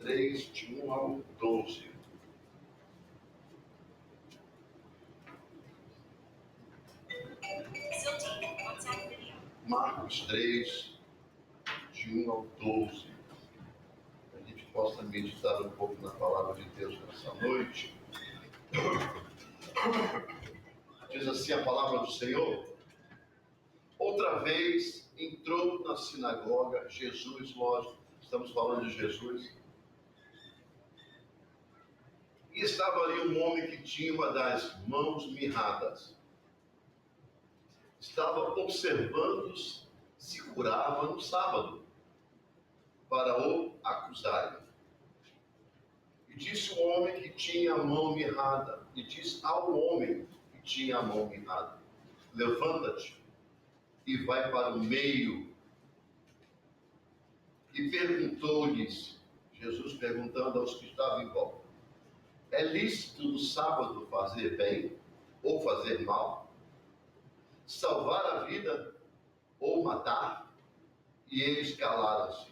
3, de 1 ao 12. Marcos 3, de 1 ao 12. A gente possa meditar um pouco na palavra de Deus nessa noite. Diz assim a palavra do Senhor: outra vez entrou na sinagoga Jesus, lógico, estamos falando de Jesus, e estava ali um homem que tinha uma das mãos mirradas. Estava observando-os se curava no sábado, para o acusarem. E disse o homem que tinha a mão mirrada, e disse ao homem que tinha a mão mirrada: levanta-te e vai para o meio. E perguntou-lhes, Jesus perguntando aos que estavam em volta: é lícito no sábado fazer bem ou fazer mal? Salvar a vida ou matar? E eles calaram-se.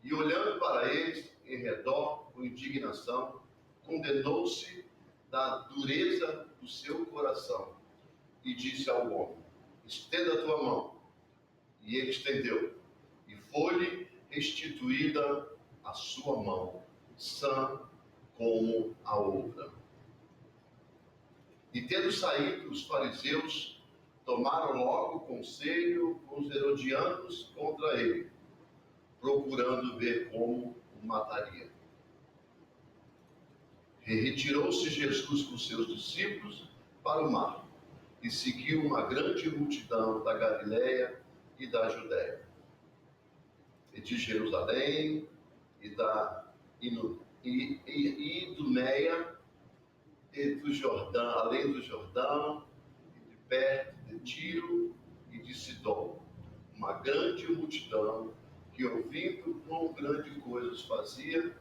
E olhando para eles em redor com indignação, condenou-se da dureza do seu coração e disse ao homem: estenda a tua mão. E ele estendeu, e foi-lhe restituída a sua mão, sã como a outra. E tendo saído, os fariseus tomaram logo conselho com os herodianos contra ele, procurando ver como o mataria. E retirou-se Jesus com seus discípulos para o mar, e seguiu uma grande multidão da Galileia e da Judéia, e de Jerusalém, e da Idumeia, e do Jordão, além do Jordão, e de perto de Tiro e de Sidom, uma grande multidão que, ouvindo quão grandes coisas fazia,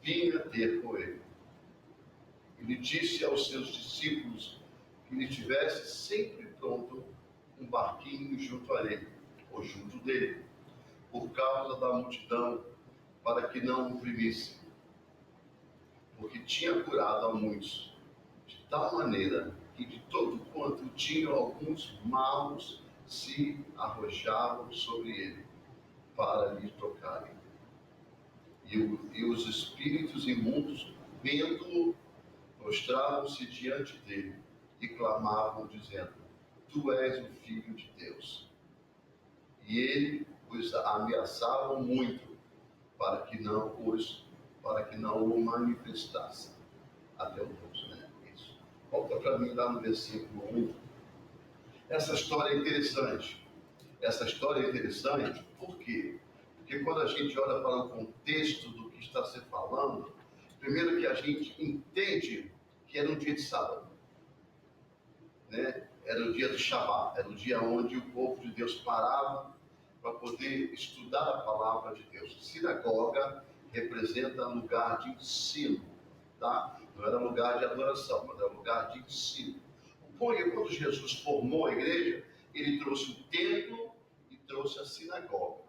vinha ter com ele. Ele disse aos seus discípulos que lhe tivesse sempre pronto um barquinho junto a ele, ou junto dele, por causa da multidão, para que não o oprimisse, porque tinha curado a muitos, de tal maneira que de todo quanto tinham alguns maus se arrojavam sobre ele, para lhe tocarem. E os espíritos imundos, vendo-o, prostravam-se diante dele e clamavam, dizendo: tu és o Filho de Deus. E ele os ameaçava muito, para que não o manifestasse. Até o 12, né? Isso. Volta para mim lá no versículo 1. Essa história é interessante. Por quê? Porque quando a gente olha para o contexto do que está se falando, primeiro que a gente entende que era um dia de sábado, né? Era o dia do Shabá, era o dia onde o povo de Deus parava para poder estudar a palavra de Deus. Sinagoga representa lugar de ensino, tá? Não era lugar de adoração, mas era lugar de ensino. Porque quando Jesus formou a igreja, ele trouxe o templo e trouxe a sinagoga,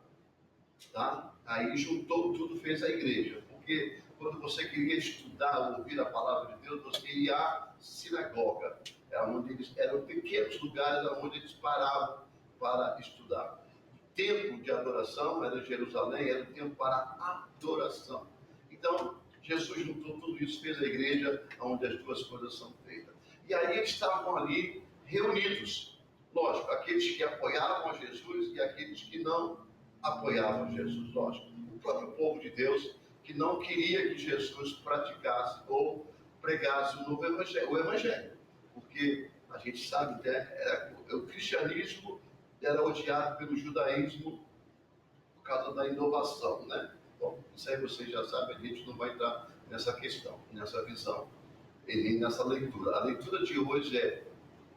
tá? Aí juntou tudo, fez a igreja. Porque quando você queria estudar, ouvir a palavra de Deus, você ia à sinagoga. Eram pequenos lugares onde eles paravam para estudar. O templo de adoração era Jerusalém, era o templo para adoração. Então, Jesus juntou tudo isso, fez a igreja onde as duas coisas são feitas. E aí eles estavam ali reunidos. Lógico, aqueles que apoiavam a Jesus e aqueles que não apoiavam Jesus. Lógico, o próprio povo de Deus que não queria que Jesus praticasse ou pregasse o novo evangelho, o evangelho. Porque a gente sabe que o cristianismo era odiado pelo judaísmo por causa da inovação, né? Bom, isso aí vocês já sabem, a gente não vai entrar nessa questão, nessa visão, e nem nessa leitura. A leitura de hoje é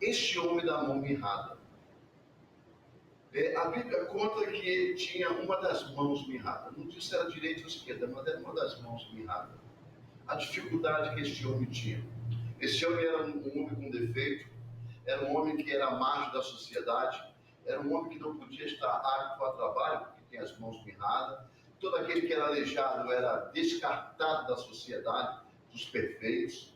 este homem da mão mirrada. A Bíblia conta que ele tinha uma das mãos mirradas. Não disse se era direita ou esquerda, mas era uma das mãos mirradas. A dificuldade que este homem tinha. Esse homem era um homem com defeito, era um homem que era a margem da sociedade, era um homem que não podia estar apto a trabalho, porque tem as mãos mirradas, todo aquele que era aleijado era descartado da sociedade dos perfeitos,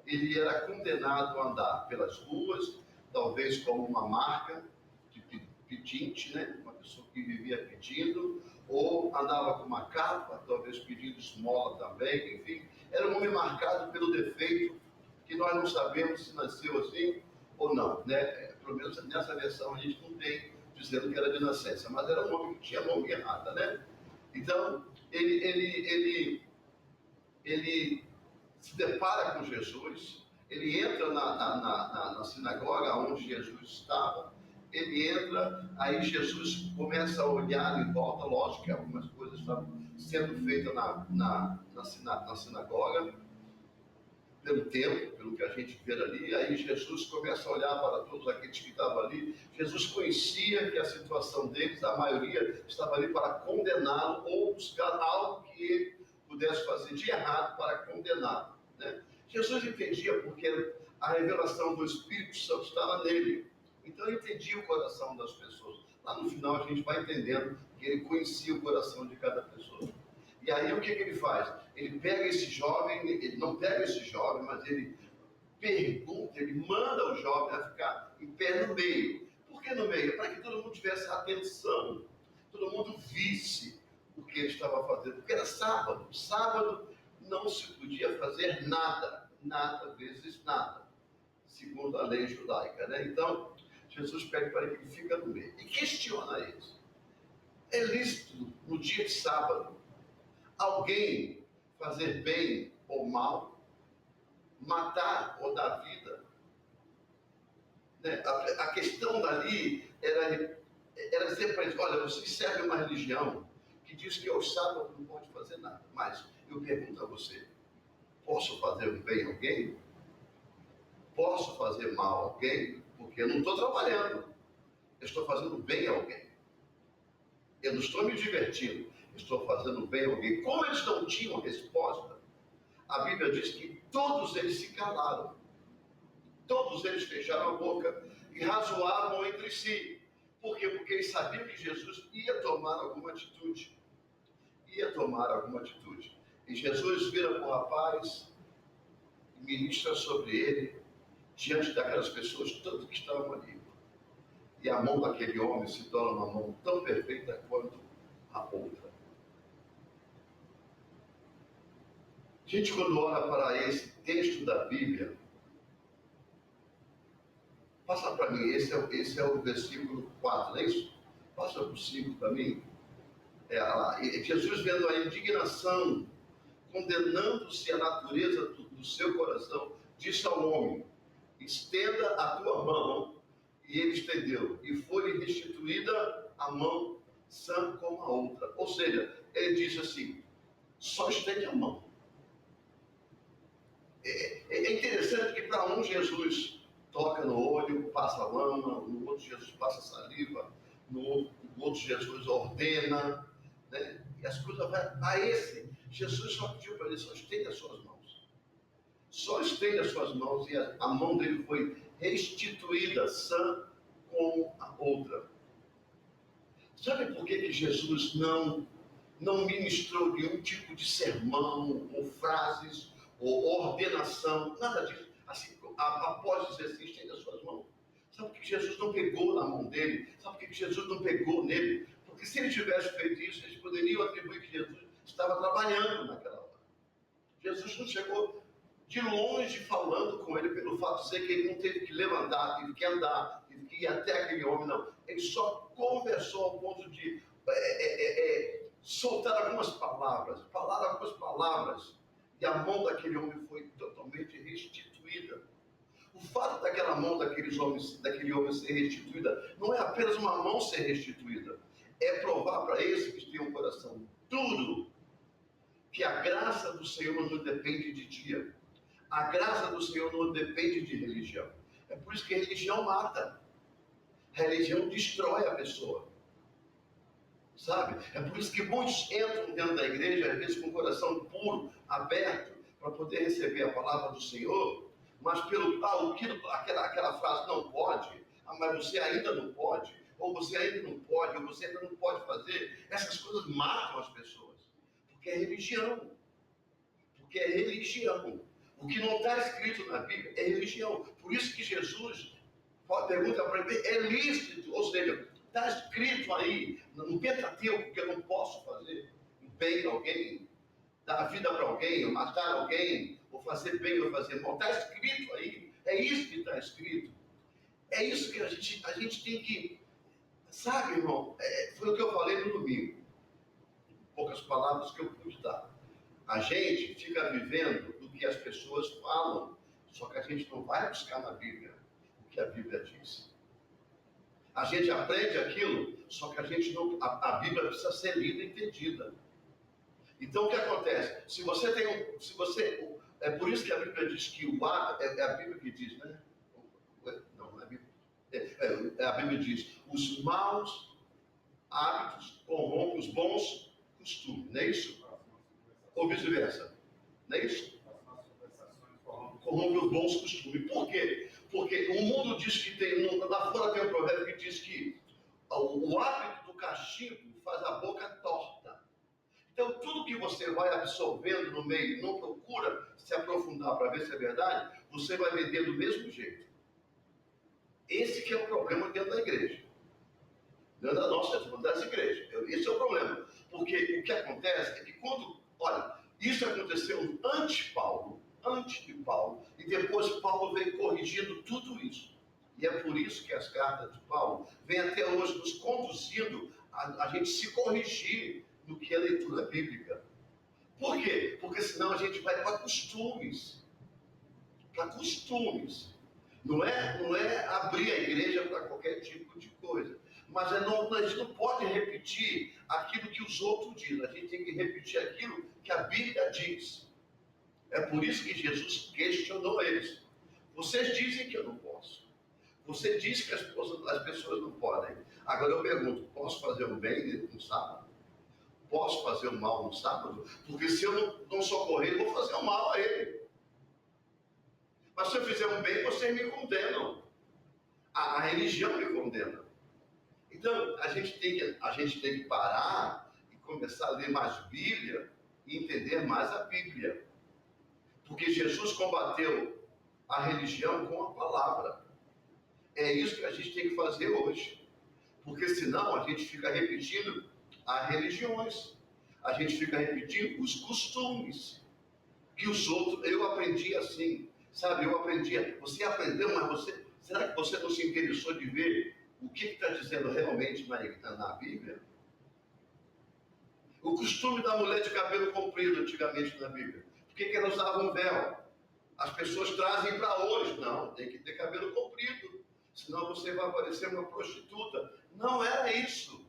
ele era condenado a andar pelas ruas, talvez como uma marca de pedinte, né? Uma pessoa que vivia pedindo, ou andava com uma capa, talvez pedindo esmola também, enfim. Era um homem marcado pelo defeito, que nós não sabemos se nasceu assim ou não, né? Pelo menos nessa versão a gente não tem dizendo que era de nascença, mas era um homem que tinha mão errada, né? Então, ele se depara com Jesus, ele entra na sinagoga onde Jesus estava, ele entra, aí Jesus começa a olhar em volta, lógico que algumas coisas estavam sendo feitas na sinagoga, pelo tempo, pelo que a gente vê ali, aí Jesus começa a olhar para todos aqueles que estavam ali. Jesus conhecia que a situação deles, a maioria, estava ali para condená-lo ou buscar algo que ele pudesse fazer de errado para condená-lo, né? Jesus entendia porque a revelação do Espírito Santo estava nele. Então ele entendia o coração das pessoas. Lá no final a gente vai entendendo que ele conhecia o coração de cada pessoa. E aí o que ele faz? Ele pega esse jovem, ele não pega esse jovem, mas ele pergunta, ele manda o jovem a ficar em pé no meio. Por que no meio? Para que todo mundo tivesse atenção, todo mundo visse o que ele estava fazendo. Porque era sábado. Sábado não se podia fazer nada, nada vezes nada, segundo a lei judaica, né? Então, Jesus pede para que ele fique no meio e questiona eles. É lícito no dia de sábado alguém fazer bem ou mal, matar ou dar vida, né? A questão dali era dizer para eles: olha, vocês servem uma religião que diz que aos sábados não pode fazer nada, mas eu pergunto a você: posso fazer bem a alguém? Posso fazer mal a alguém? Porque eu não estou trabalhando, eu estou fazendo bem a alguém. Eu não estou me divertindo, estou fazendo bem a alguém. Como eles não tinham resposta, a Bíblia diz que todos eles se calaram. Todos eles fecharam a boca e razoavam entre si. Por quê? Porque eles sabiam que Jesus ia tomar alguma atitude. Ia tomar alguma atitude. E Jesus vira para o rapaz e ministra sobre ele, diante daquelas pessoas todas que estavam ali. E a mão daquele homem se torna uma mão tão perfeita quanto a outra. A gente, quando olha para esse texto da Bíblia, passa para mim, esse é o versículo 4, não é isso? Passa para o 5 para mim. Jesus vendo a indignação, condenando-se a natureza do seu coração, disse ao homem: estenda a tua mão. E ele estendeu, e foi-lhe restituída a mão sã como a outra. Ou seja, ele disse assim: só estende a mão. É interessante que para um Jesus toca no olho, passa lama, no outro Jesus passa saliva, no outro Jesus ordena, né? E as coisas vão. A esse, Jesus só pediu para ele: só estende as suas mãos. Só estende as suas mãos, e a mão dele foi restituída, sã como a outra. Sabe por que Jesus não ministrou nenhum tipo de sermão, ou frases, ou ordenação, nada disso? Assim, após dizer assim, estende as suas mãos. Sabe por que Jesus não pegou na mão dele? Sabe por que Jesus não pegou nele? Porque se ele tivesse feito isso, eles poderiam atribuir que Jesus estava trabalhando naquela hora. Jesus não chegou de longe falando com ele pelo fato de dizer que ele não teve que levantar, teve que andar, teve que ir até aquele homem, não. Ele só conversou ao ponto de soltar algumas palavras, falar algumas palavras, e a mão daquele homem foi totalmente restituída. O fato daquela mão daquele homem ser restituída não é apenas uma mão ser restituída, é provar para esse que tem um coração duro que a graça do Senhor não depende de dia. A graça do Senhor não depende de religião. É por isso que a religião mata. A religião destrói a pessoa. Sabe? É por isso que muitos entram dentro da igreja, às vezes com o coração puro, aberto, para poder receber a palavra do Senhor, mas aquela frase não pode, mas você ainda não pode, ou você ainda não pode, ou você ainda não pode fazer, essas coisas matam as pessoas. Porque é religião. Porque é religião. O que não está escrito na Bíblia é religião. Por isso que Jesus pergunta para ele, é lícito, ou seja, está escrito aí no Pentateuco que eu não posso fazer um bem a alguém, dar a vida para alguém, ou matar alguém, ou fazer bem ou fazer mal. Está escrito aí. É isso que está escrito. É isso que a gente tem que... Sabe, irmão, foi o que eu falei no domingo. Poucas palavras que eu pude dar. A gente fica vivendo do que as pessoas falam, só que a gente não vai buscar na Bíblia o que a Bíblia diz. A gente aprende aquilo, só que a gente não... A Bíblia precisa ser lida e entendida. Então, o que acontece? Se você tem é por isso que a Bíblia diz que o hábito... É a Bíblia que diz, né? Não é a Bíblia. A Bíblia diz, os maus hábitos corrompem os bons costumes, não é isso? Ou vice-versa, não é isso? Corrompe os bons costumes. Por quê? Porque o mundo diz que tem, lá fora tem um provérbio que diz que o hábito do castigo faz a boca torta. Então, tudo que você vai absorvendo no meio, não procura se aprofundar para ver se é verdade, você vai vender do mesmo jeito. Esse que é o problema dentro da igreja. Dentro da nossa, das igrejas. Esse é o problema. Porque o que acontece é que quando... Olha, isso aconteceu antes de Paulo, e depois Paulo veio corrigindo tudo isso. E é por isso que as cartas de Paulo vêm até hoje nos conduzindo a gente se corrigir no que é leitura bíblica. Por quê? Porque senão a gente vai para costumes. Para costumes. Não é abrir a igreja para qualquer tipo de coisa. Mas a gente não pode repetir aquilo que os outros dizem. A gente tem que repetir aquilo que a Bíblia diz. É por isso que Jesus questionou eles. Vocês dizem que eu não posso. Você diz que as pessoas não podem. Agora eu pergunto, posso fazer o bem no sábado? Posso fazer o mal no sábado? Porque se eu não socorrer, eu vou fazer o mal a ele. Mas se eu fizer um bem, vocês me condenam. A religião me condena. Então, a gente tem que parar e começar a ler mais Bíblia e entender mais a Bíblia. Porque Jesus combateu a religião com a palavra. É isso que a gente tem que fazer hoje. Porque senão a gente fica repetindo as religiões. A gente fica repetindo os costumes. Que os outros... Eu aprendi assim. Sabe, eu aprendi. Você aprendeu, mas será que você não se interessou de ver o que está dizendo realmente na Bíblia? O costume da mulher de cabelo comprido antigamente na Bíblia. Por que ela usava um véu? As pessoas trazem para hoje. Não, tem que ter cabelo comprido. Senão você vai parecer uma prostituta. Não era isso.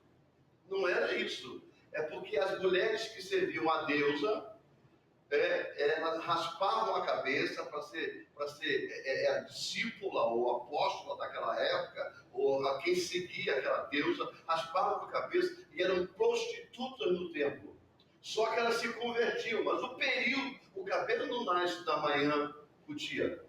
Não era isso. É porque as mulheres que serviam a deusa, elas raspavam a cabeça para ser a discípula ou apóstola daquela época, ou a quem seguia aquela deusa, raspavam a cabeça e eram prostitutas no templo. Só que elas se convertiam, mas o cabelo não nasce da manhã para o dia.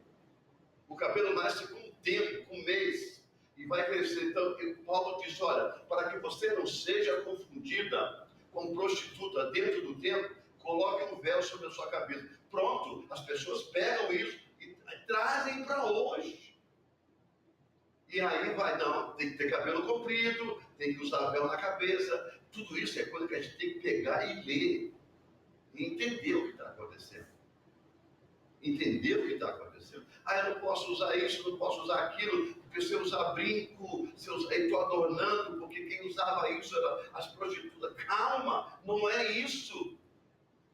O cabelo nasce com o tempo, com o mês, e vai crescer. Então, Paulo diz, olha, para que você não seja confundida com prostituta dentro do templo, coloque um véu sobre a sua cabeça. Pronto, as pessoas pegam isso e trazem para hoje. E aí tem que ter cabelo comprido, tem que usar véu na cabeça. Tudo isso é coisa que a gente tem que pegar e ler. E entender o que está acontecendo. Entender o que está acontecendo. Eu não posso usar isso, não posso usar aquilo, porque se eu usar brinco, estou adornando, porque quem usava isso era as prostitutas. Calma, não é isso.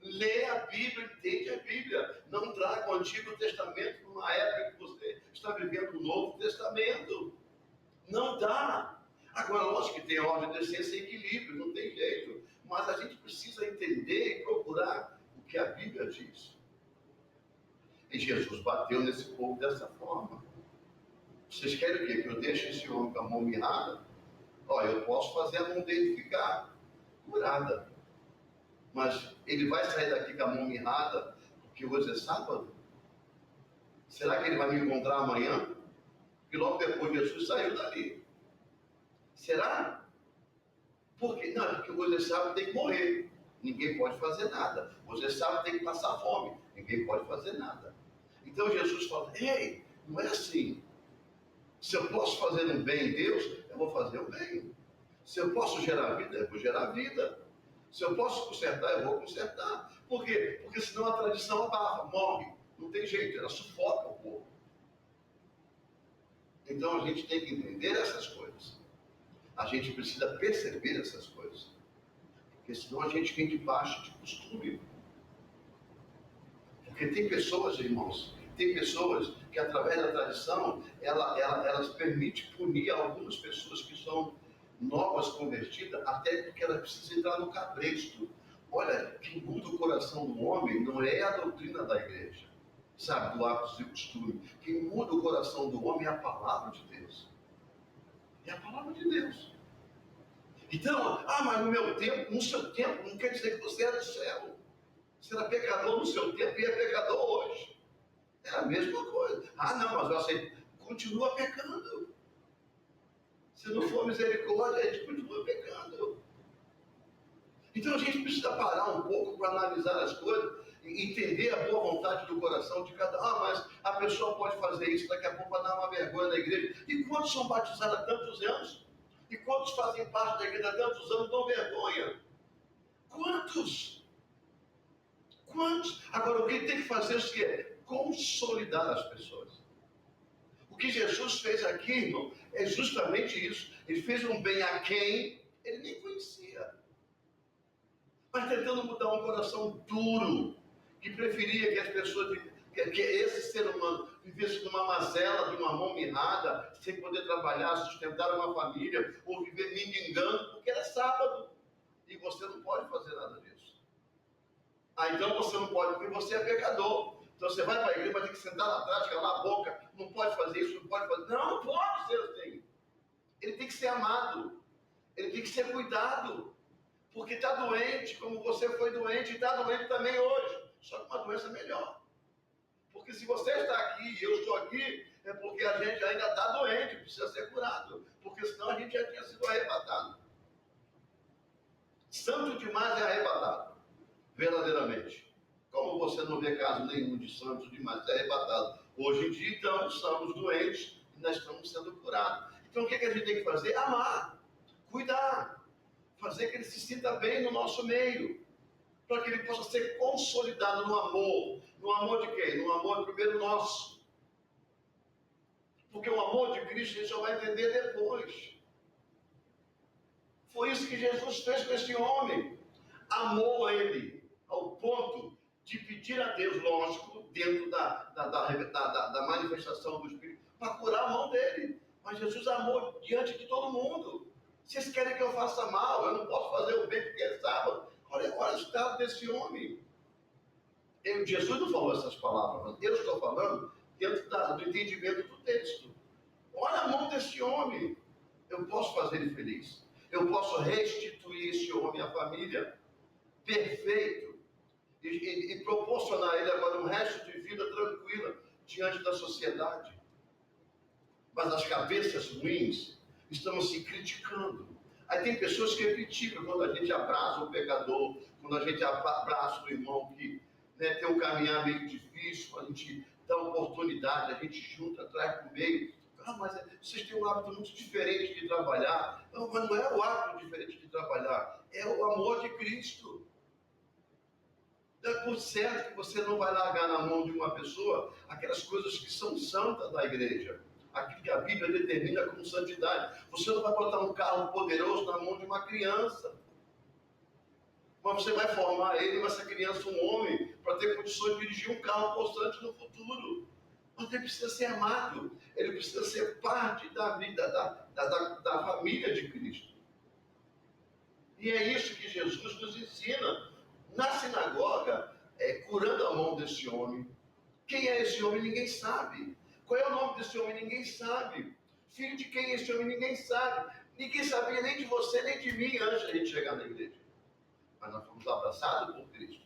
Lê a Bíblia, entende a Bíblia. Não traga o Antigo Testamento numa época que você está vivendo o Novo Testamento. Não dá. Agora, lógico que tem ordem, decência e equilíbrio, não tem jeito. Mas a gente precisa entender e procurar o que a Bíblia diz. E Jesus bateu nesse povo dessa forma. Vocês querem o quê? Que eu deixe esse homem com a mão mirrada? Eu posso fazer a mão dele ficar curada. Mas ele vai sair daqui com a mão mirrada porque hoje é sábado? Será que ele vai me encontrar amanhã? E logo depois Jesus saiu dali. Será? Porque hoje é sábado, tem que morrer. ninguém pode fazer nada. Você sabe, tem que passar fome, ninguém pode fazer nada. Então Jesus fala, ei, não é assim. Se eu posso fazer um bem em Deus, eu vou fazer o bem. Se eu posso gerar vida, eu vou gerar vida. Se eu posso consertar, eu vou consertar. Por quê? Porque senão a tradição abafa, morre. Não tem jeito, ela sufoca o povo. Então a gente tem que entender essas coisas. A gente precisa perceber essas coisas. Porque senão a gente vem debaixo de costume. Porque tem pessoas, irmãos, tem pessoas que através da tradição, elas permitem punir algumas pessoas que são novas convertidas, até porque elas precisam entrar no cabresto. Olha, quem muda o coração do homem não é a doutrina da igreja, sabe, do hábitos e costume. Quem muda o coração do homem é a palavra de Deus. É a palavra de Deus. Então, mas no meu tempo, no seu tempo, não quer dizer que você era do céu. Você era pecador no seu tempo e é pecador hoje. É a mesma coisa. Não, mas eu aceito. Continua pecando. Se não for misericórdia, a gente continua pecando. Então a gente precisa parar um pouco para analisar as coisas e entender a boa vontade do coração de cada um. Mas a pessoa pode fazer isso, daqui a pouco vai dar uma vergonha na igreja. E quantos são batizados há tantos anos? E quantos fazem parte da igreja há tantos anos dão vergonha? Quantos? Quantos? Agora, o que ele tem que fazer é o quê? Consolidar as pessoas. O que Jesus fez aqui, irmão, é justamente isso. Ele fez um bem a quem ele nem conhecia. Mas tentando mudar um coração duro, que preferia que as pessoas, que esse ser humano vivesse numa mazela, de uma mão mirrada, sem poder trabalhar, sustentar uma família, ou viver mendigando, porque era sábado. E você não pode fazer nada disso. Então você não pode, porque você é pecador. Então você vai para a igreja, vai ter que sentar lá atrás, calar a boca, não pode fazer isso, não pode fazer. Não pode ser assim. Ele tem que ser amado. Ele tem que ser cuidado. Porque está doente, como você foi doente, e está doente também hoje. Só que uma doença melhor. Porque se você está aqui e eu estou aqui, é porque a gente ainda está doente, precisa ser curado. Porque senão a gente já tinha sido arrebatado. Santo demais é arrebatado. Verdadeiramente. Como você não vê caso nenhum de santos demais é arrebatado. Hoje em dia, então, estamos doentes e nós estamos sendo curados. Então, o que a gente tem que fazer? Amar, cuidar, fazer que ele se sinta bem no nosso meio, para que ele possa ser consolidado no amor. No amor de quem? No amor primeiro nosso. Porque o amor de Cristo a gente só vai entender depois. Foi isso que Jesus fez com esse homem. Amou ele ao ponto de pedir a Deus, lógico, dentro da manifestação do Espírito, para curar a mão dele. Mas Jesus amou diante de todo mundo. Vocês querem que eu faça mal? Eu não posso fazer o bem porque é sábado. Olha o estado desse homem. Jesus não falou essas palavras, mas eu estou falando dentro do entendimento do texto. Olha a mão desse homem. Eu posso fazer ele feliz. Eu posso restituir esse homem à família perfeito e proporcionar a ele agora um resto de vida tranquila diante da sociedade. Mas as cabeças ruins estão se criticando. Aí tem pessoas que criticam quando a gente abraça o pecador, quando a gente abraça o irmão que tem um caminhar meio difícil, a gente dá oportunidade, a gente junta, traz para o meio. Mas vocês têm um hábito muito diferente de trabalhar. Não, mas não é o hábito diferente de trabalhar, é o amor de Cristo. É por certo que você não vai largar na mão de uma pessoa aquelas coisas que são santas da igreja. Aquilo que a Bíblia determina como santidade. Você não vai botar um carro poderoso na mão de uma criança. Mas você vai formar ele, essa criança, um homem, para ter condições de dirigir um carro constante no futuro. Mas ele precisa ser amado. Ele precisa ser parte da vida, da família de Cristo. E é isso que Jesus nos ensina. Na sinagoga, curando a mão desse homem. Quem é esse homem? Ninguém sabe. Qual é o nome desse homem? Ninguém sabe. Filho de quem é esse homem? Ninguém sabe. Ninguém sabia nem de você, nem de mim antes de a gente chegar na igreja. Mas nós fomos abraçados por Cristo.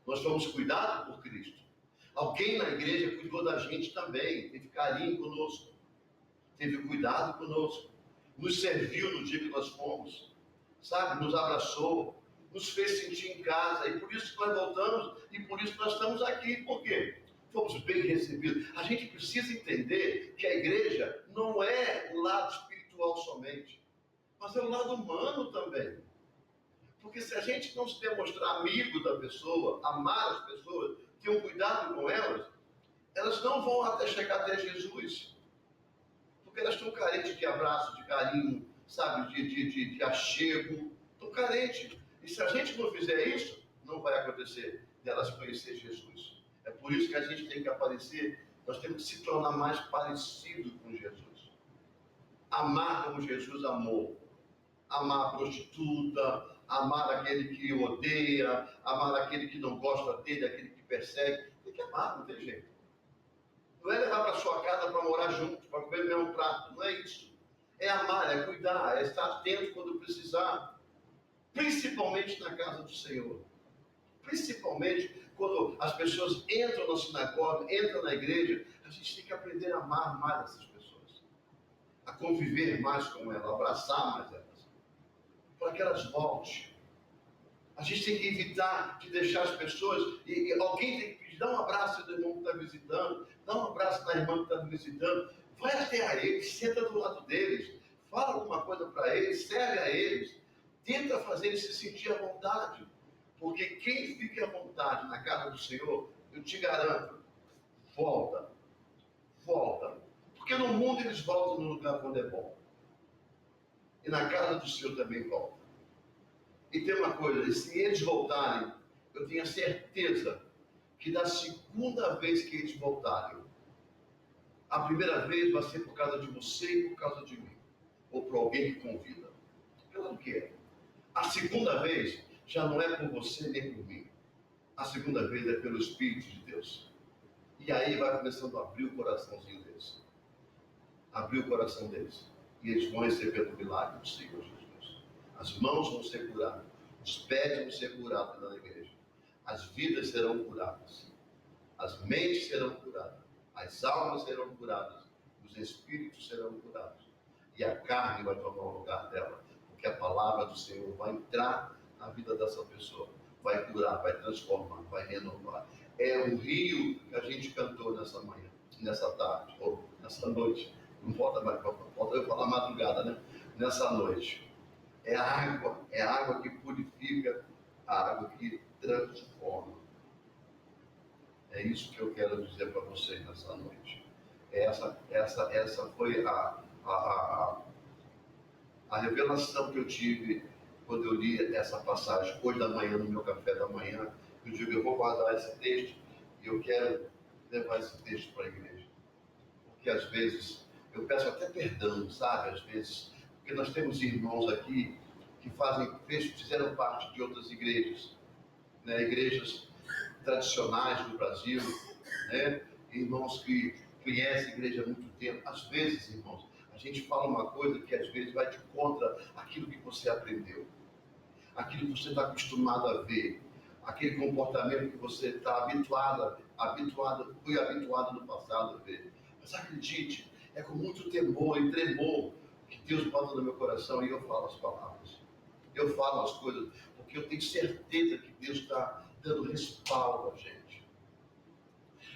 Nós fomos cuidados por Cristo. Alguém na igreja cuidou da gente também. Teve carinho conosco. Teve cuidado conosco. Nos serviu no dia que nós fomos. Sabe? Nos abraçou. nos fez sentir em casa, e por isso que nós voltamos, e por isso que nós estamos aqui. Por quê? Fomos bem recebidos. A gente precisa entender que a igreja não é o lado espiritual somente, mas é o lado humano também. Porque se a gente não se demonstrar amigo da pessoa, amar as pessoas, ter um cuidado com elas, elas não vão até chegar até Jesus. Porque elas estão carentes de abraço, de carinho, sabe, de achego. Estão carentes. E se a gente não fizer isso, não vai acontecer delas conhecer Jesus. É por isso que a gente tem que aparecer, nós temos que se tornar mais parecido com Jesus. Amar como Jesus amou. Amar a prostituta, amar aquele que o odeia, amar aquele que não gosta dele, aquele que persegue. Tem que amar, não tem jeito. Não é levar para sua casa para morar junto, para comer o mesmo prato. Não é isso. É amar, é cuidar, é estar atento quando precisar. Principalmente na casa do Senhor. Principalmente quando as pessoas entram na sinagoga, entram na igreja, a gente tem que aprender a amar mais essas pessoas. A conviver mais com elas, a abraçar mais elas. Para que elas voltem. A gente tem que evitar de deixar as pessoas, e alguém tem que pedir, dá um abraço do irmão que está visitando, dá um abraço da irmã que está visitando, vai até a eles, senta do lado deles, fala alguma coisa para eles, serve a eles, tenta fazer eles se sentir à vontade, porque quem fica à vontade na casa do Senhor, eu te garanto, volta, porque no mundo eles voltam no lugar onde é bom, e na casa do Senhor também voltam. E tem uma coisa, se eles voltarem, eu tenho a certeza que da segunda vez que eles voltarem, a primeira vez vai ser por causa de você e por causa de mim, ou por alguém que convida. Pelo que é. A segunda vez já não é por você nem por mim. A segunda vez é pelo Espírito de Deus. E aí vai começando a abrir o coraçãozinho deles. Abrir o coração deles. E eles vão receber o milagre do Senhor Jesus. As mãos vão ser curadas, os pés vão ser curados na igreja, as vidas serão curadas, as mentes serão curadas, as almas serão curadas, os espíritos serão curados, e a carne vai tomar o lugar dela, porque a palavra do Senhor vai entrar na vida dessa pessoa, vai curar, vai transformar, vai renovar. É o rio que a gente cantou nessa manhã, nessa tarde, ou nessa noite, não falta mais, falta eu falar madrugada, né? Nessa noite. É a água que purifica, a água que transforma. É isso que eu quero dizer para vocês nessa noite. Essa foi a revelação que eu tive quando eu li essa passagem hoje da manhã, no meu café da manhã. Eu digo, eu vou guardar esse texto e eu quero levar esse texto para a igreja. Porque às vezes, eu peço até perdão, sabe? Às vezes, porque nós temos irmãos aqui que fizeram parte de outras igrejas, né? Igrejas tradicionais do Brasil, né? Irmãos que conhecem a igreja há muito tempo. Às vezes, irmãos, a gente fala uma coisa que às vezes vai de contra aquilo que você aprendeu, aquilo que você está acostumado a ver, aquele comportamento que você está foi habituado no passado a ver. Mas acredite, é com muito temor e tremor que Deus bota no meu coração e eu falo as palavras. Eu falo as coisas, porque eu tenho certeza que Deus está dando respaldo a gente.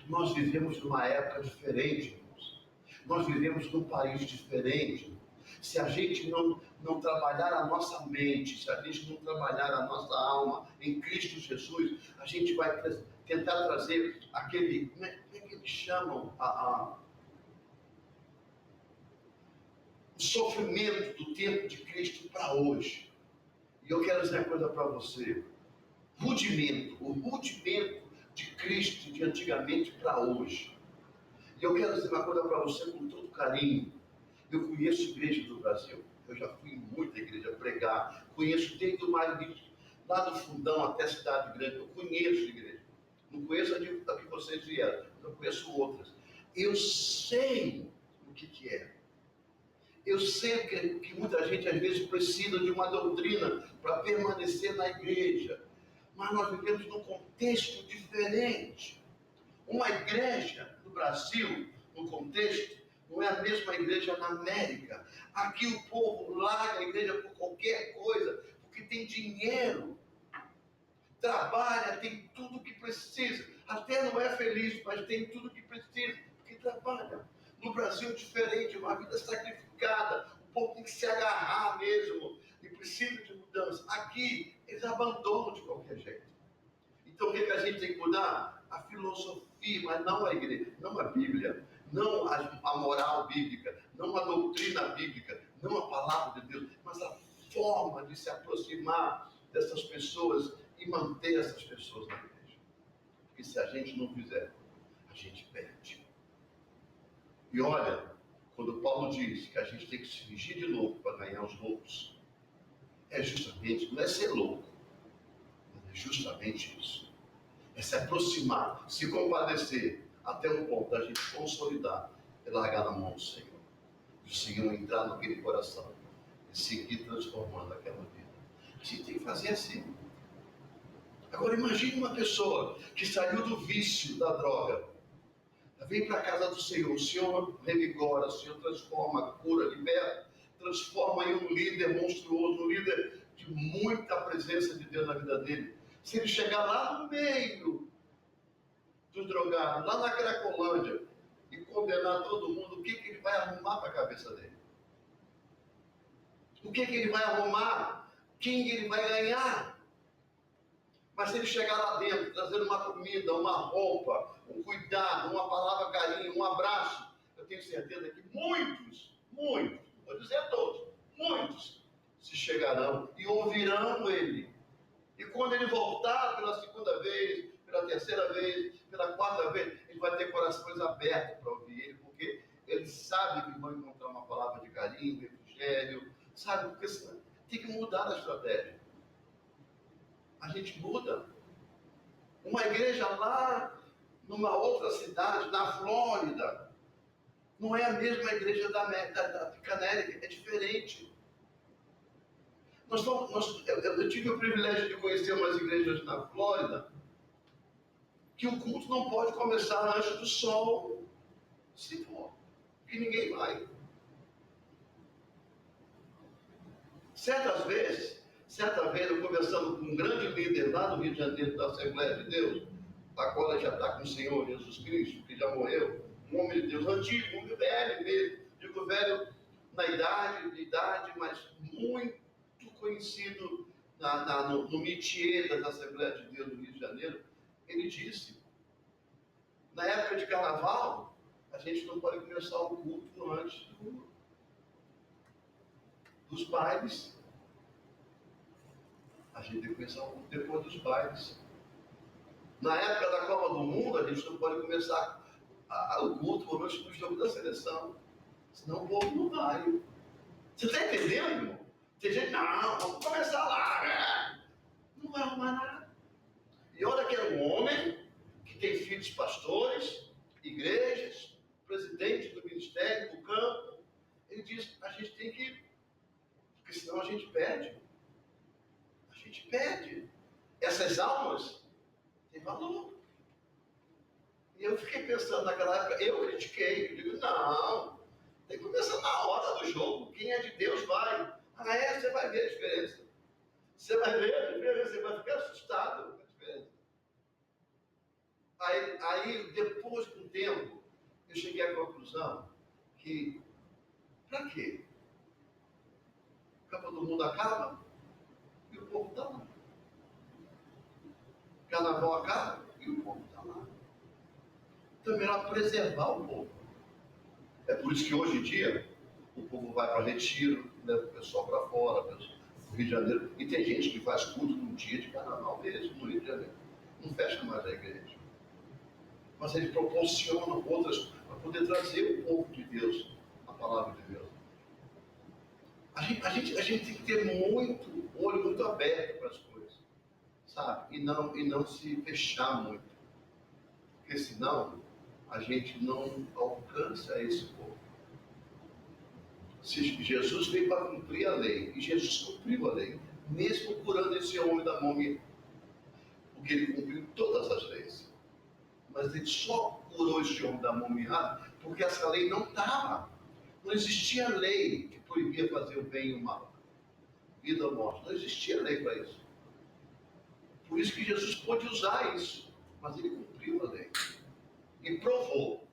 Nós vivemos numa época diferente, irmãos. Nós vivemos num país diferente. Se a gente não trabalhar a nossa mente, se a gente não trabalhar a nossa alma em Cristo Jesus, a gente vai tentar trazer aquele, como é que eles chamam? O sofrimento do tempo de Cristo para hoje. E eu quero dizer uma coisa para você. O rudimento de Cristo de antigamente para hoje. E eu quero dizer uma coisa para você com todo carinho. Eu conheço igrejas do Brasil. Eu já fui em muita igreja pregar. Conheço desde o Marinho, lá do Fundão até a Cidade Grande. Eu conheço igreja. Não conheço a que vocês vieram. Eu conheço outras. Eu sei o que é. Eu sei que muita gente às vezes precisa de uma doutrina para permanecer na igreja. Mas nós vivemos num contexto diferente. Uma igreja no Brasil, no contexto, não é a mesma igreja na América. Aqui o povo larga a igreja por qualquer coisa, porque tem dinheiro. trabalha, tem tudo o que precisa. Até não é feliz, mas tem tudo o que precisa, porque trabalha. No Brasil é diferente, uma vida sacrificada. O povo tem que se agarrar mesmo e precisa de mudança. Aqui, eles abandonam de qualquer jeito. Então, o que a gente tem que mudar? A filosofia, mas não a igreja, não a Bíblia, não a moral bíblica, não a doutrina bíblica, não a palavra de Deus, mas a forma de se aproximar dessas pessoas e manter essas pessoas na igreja. Porque se a gente não fizer, a gente perde. E olha, quando Paulo diz que a gente tem que se fingir de louco para ganhar os loucos, é justamente, não é ser louco, é justamente isso. É se aproximar, se compadecer, até um ponto da gente consolidar e largar na mão do Senhor. E o Senhor entrar naquele coração e seguir transformando aquela vida. A gente tem que fazer assim. Agora imagine uma pessoa que saiu do vício da droga, vem para a casa do Senhor, o Senhor revigora, o Senhor transforma, cura, liberta, transforma em um líder monstruoso, um líder de muita presença de Deus na vida dele. Se ele chegar lá no meio dos drogados, lá na Cracolândia, e condenar todo mundo, o que ele vai arrumar para a cabeça dele? O que ele vai arrumar? Quem ele vai ganhar? Mas se ele chegar lá dentro, trazendo uma comida, uma roupa, um cuidado, uma palavra carinho, um abraço, eu tenho certeza que muitos, não vou dizer todos, muitos se chegarão e ouvirão ele. E quando ele voltar pela segunda vez, pela terceira vez, pela quarta vez, ele vai ter corações abertos para ouvir ele, porque ele sabe que vão encontrar uma palavra de carinho, refrigério, sabe? Porque senão, tem que mudar a estratégia. A gente muda. Uma igreja lá, numa outra cidade, na Flórida, não é a mesma igreja da Picanérica, é diferente. Eu tive o privilégio de conhecer umas igrejas na Flórida, que o culto não pode começar antes do sol se for, que ninguém vai. Certa vez, eu conversando com um grande líder lá do Rio de Janeiro, da Assembleia de Deus, a qual ela já está com o Senhor Jesus Cristo, que já morreu, um homem de Deus antigo, um homem velho mesmo, digo velho na idade, mas muito conhecido no métier da Assembleia de Deus do Rio de Janeiro. Ele disse, na época de carnaval, a gente não pode começar o culto antes dos bailes. A gente tem que começar o culto depois dos bailes. Na época da Copa do Mundo, a gente não pode começar o culto por menos no jogo da seleção. Senão o povo não vai. Você está entendendo, irmão? Tem gente, não, vamos começar lá, né? Não vai arrumar nada. E olha que é um homem que tem filhos pastores, igrejas, presidente do ministério, do campo. Ele diz, a gente tem que, porque senão a gente perde. A gente perde. Essas almas têm valor. E eu fiquei pensando naquela época, eu critiquei, eu digo, não, tem que começar na hora do jogo. Quem é de Deus vai. Ah, é? Você vai ver a diferença. Você vai ver a diferença, você vai ficar assustado com a diferença. Aí, depois de um tempo, eu cheguei à conclusão que, para quê? A Copa do Mundo acaba e o povo está lá. Carnaval acaba e o povo está lá. Então é melhor preservar o povo. É por isso que hoje em dia o povo vai para retiro, leva o pessoal para fora, no Rio de Janeiro. E tem gente que faz culto num dia de carnaval mesmo, no Rio de Janeiro. Não fecha mais a igreja. Mas eles proporcionam outras para poder trazer o povo de Deus, a palavra de Deus. A gente tem que ter muito olho muito aberto para as coisas, sabe? E não se fechar muito. Porque senão a gente não alcança esse povo. Se Jesus veio para cumprir a lei, e Jesus cumpriu a lei, mesmo curando esse homem da momia, porque ele cumpriu todas as leis. Mas ele só curou esse homem da momia porque essa lei não estava. Não existia lei que proibia fazer o bem e o mal, vida ou morte. Não existia lei para isso. Por isso que Jesus pôde usar isso. Mas ele cumpriu a lei. E provou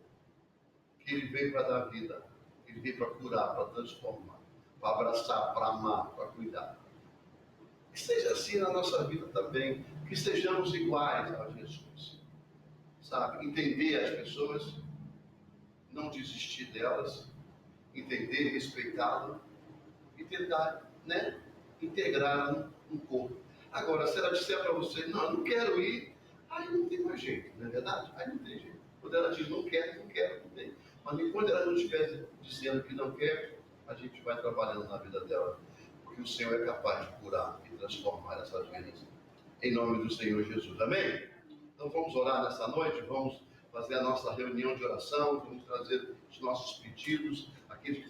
que ele veio para dar vida. Ele veio para curar, para transformar, para abraçar, para amar, para cuidar. Que seja assim na nossa vida também. Que sejamos iguais a Jesus. Sabe? Entender as pessoas, não desistir delas, entender, respeitá-las e tentar, né, integrar um corpo. Agora, se ela disser para você, não, eu não quero ir, aí não tem mais jeito, não é verdade? Aí não tem jeito. Quando ela diz não quero, não tem. Mas quando ela não estiver dizendo que não quer, a gente vai trabalhando na vida dela. Porque o Senhor é capaz de curar e transformar essas vidas. Em nome do Senhor Jesus. Amém? Então vamos orar nessa noite, vamos fazer a nossa reunião de oração, vamos trazer os nossos pedidos, aqueles que